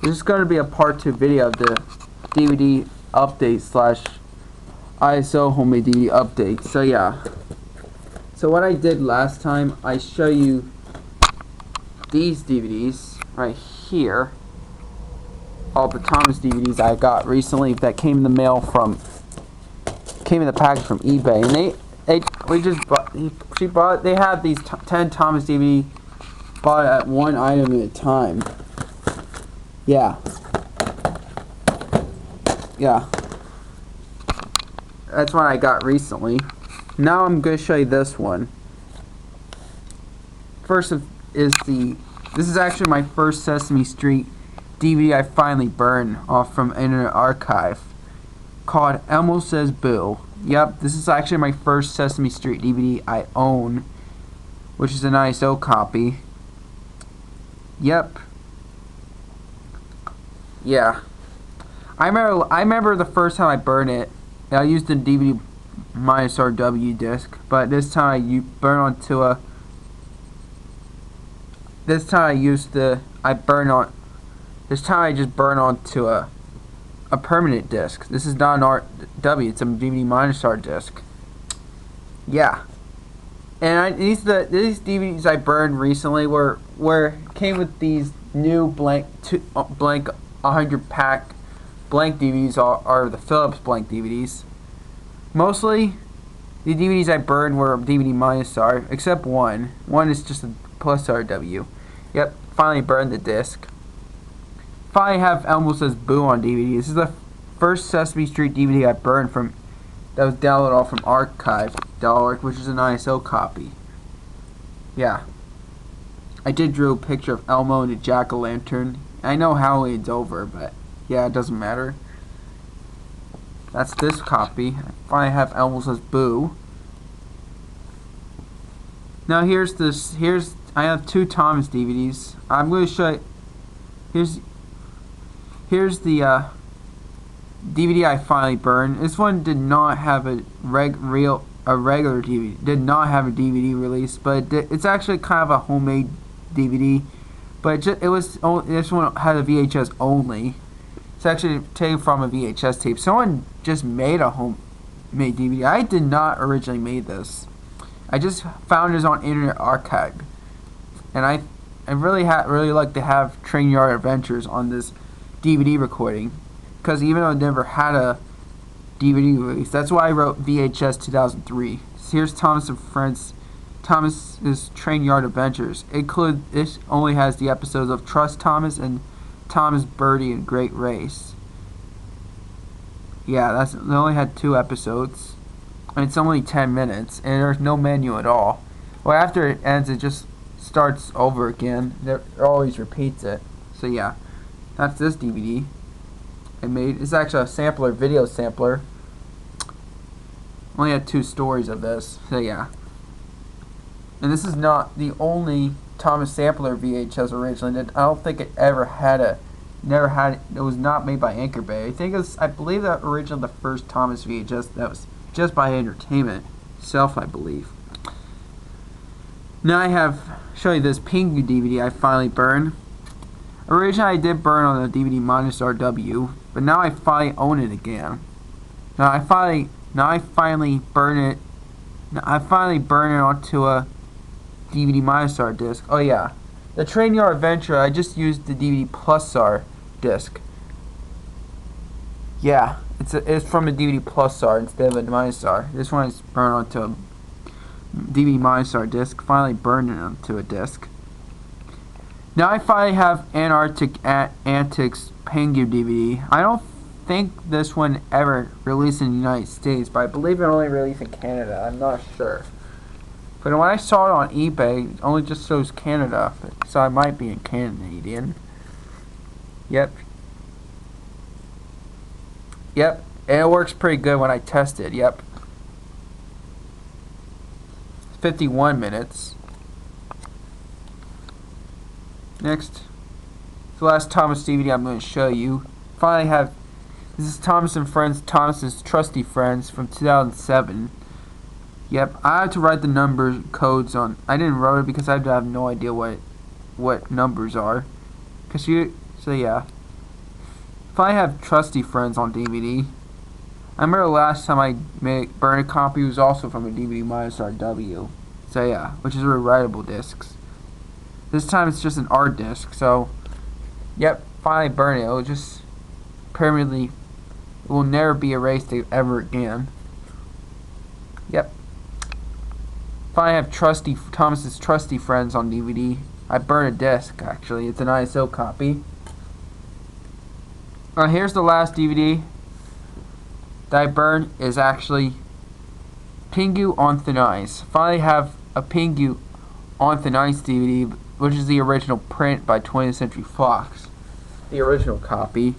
This is going to be a part 2 video of the DVD update slash ISO homemade DVD update. So yeah. So what I did last time, I show you these DVDs right here. All the Thomas DVDs I got recently that came in the mail from, came in the package from eBay, and they had these 10 Thomas DVD bought at one item at a time. Yeah. That's what I got recently. Now I'm going to show you this one. First this is actually my first Sesame Street DVD I finally burned off from Internet Archive, called Elmo Says Boo. Yep, this is actually my first Sesame Street DVD I own, which is an ISO copy. Yep. Yeah. I remember the first time I burned it, I used the DVD minus RW disc, but this time I burned onto a. This time I just burned onto a permanent disc. This is not an RW, it's a DVD minus R disc. Yeah. And these DVDs I burned recently came with these new blank 100 pack blank DVDs are the Philips blank DVDs. Mostly the DVDs I burned were DVD minus R, except one. One is just a plus RW. Yep, finally burned the disc. Finally have Elmo Says Boo on DVD. This is the first Sesame Street DVD I burned that was downloaded off from archive.org, which is an ISO copy. Yeah. I did draw a picture of Elmo and a jack-o'-lantern. I know Halloween's over, but yeah, it doesn't matter. That's this copy. I finally have Elmo Says Boo. Now I have two Thomas DVDs. I'm going to show you. Here's the DVD I finally burned. This one did not have a regular DVD. Did not have a DVD release, but it's actually kind of a homemade DVD. But this one had a VHS only. It's actually taken from a VHS tape. Someone just made a homemade DVD. I did not originally make this. I just found this on Internet Archive, and I really like to have Train Yard Adventures on this DVD recording, because even though I never had a DVD release, that's why I wrote VHS 2003. So here's Thomas and Friends, Thomas's Train Yard Adventures. This only has the episodes of Trust Thomas and Thomas, Birdie, and Great Race. Yeah, they only had 2 episodes, and it's only 10 minutes, and there's no menu at all. Well, after it ends, it just starts over again. It always repeats it. So yeah, that's this DVD I made. It's actually a sampler, video sampler. Only had 2 stories of this. So yeah. And this is not the only Thomas sampler VHS originally. I don't think it ever had it was not made by Anchor Bay. I believe that originally the first Thomas VHS that was just by Entertainment itself, I believe. Now I show you this Pingu DVD I finally burned. Originally I did burn on the DVD minus RW, but now I finally own it again. Now I finally burn it onto a DVD minus R disc. Oh yeah, the Train Yard Adventure, I just used the DVD plus R disc. Yeah, it's from a DVD plus R instead of a minus R. This one is burned onto a DVD minus R disc. Finally burned it onto a disc. Now I finally have Antarctic Antics Pingu DVD. I don't think this one ever released in the United States, but I believe it only released in Canada. I'm not sure. But when I saw it on eBay, it only just shows Canada, so I might be in Canadian. Yep. And it works pretty good when I test it. Yep. 51 minutes. Next, the last Thomas DVD I'm going to show you. This is Thomas and Friends, Thomas's Trusty Friends from 2007. Yep, I had to write the number codes on. I didn't write it because I have no idea what numbers are. So yeah, finally have Trusty Friends on DVD. I remember the last time I burned a copy was also from a DVD minus RW. So yeah, which is rewritable discs. This time it's just an art disc. So, yep, finally burn it. It'll just permanently, it will never be erased ever again. Yep. Finally have Thomas's Trusty Friends on DVD. I burned a disc actually. It's an ISO copy. Here's the last DVD that I burned is actually Pingu on Thin Ice. Finally have a Pingu on Thin Ice DVD, which is the original print by 20th Century Fox. The original copy.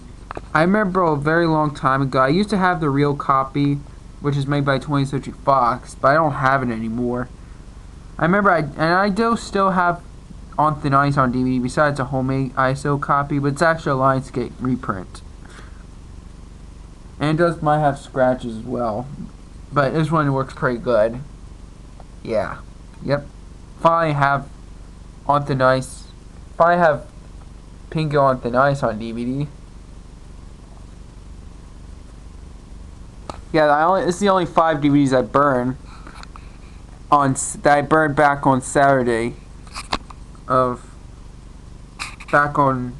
I remember a very long time ago, I used to have the real copy, which is made by 20th Century Fox, but I don't have it anymore. I remember, I do still have On Thin Ice on DVD, besides a homemade ISO copy, but it's actually a Lionsgate reprint. And it might have scratches as well. But this one works pretty good. Yeah. Yep. Finally have On Thin Ice. Finally have Pingu on Thin Ice on DVD. Yeah, it's the only 5 DVDs I burn. That I burned back on Saturday. Back on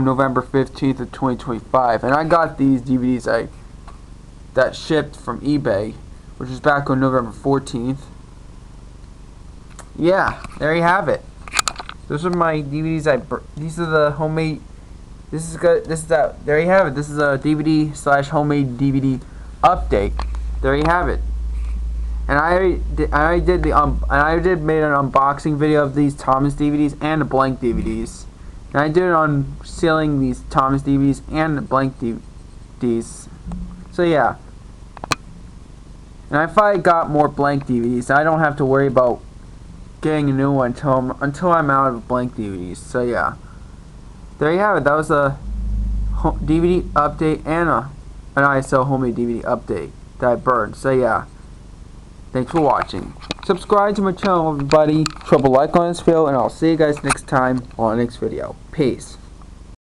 November 15th of 2025, and I got these DVDs that shipped from eBay, which was back on November 14th. Yeah, there you have it. Those are my DVDs. These are the homemade. This is good. This is that. There you have it. This is a DVD/homemade DVD update. There you have it. And I did made an unboxing video of these Thomas DVDs and the blank DVDs. And I did it on sealing these Thomas DVDs and the blank DVDs. So yeah. And if I got more blank DVDs, I don't have to worry about getting a new one until I'm out of blank DVDs. So yeah. There you have it. That was a DVD update and an ISO homemade DVD update that I burned. So yeah. Thanks for watching. Subscribe to my channel, everybody. Drop a like on this video, and I'll see you guys next time on the next video. Peace.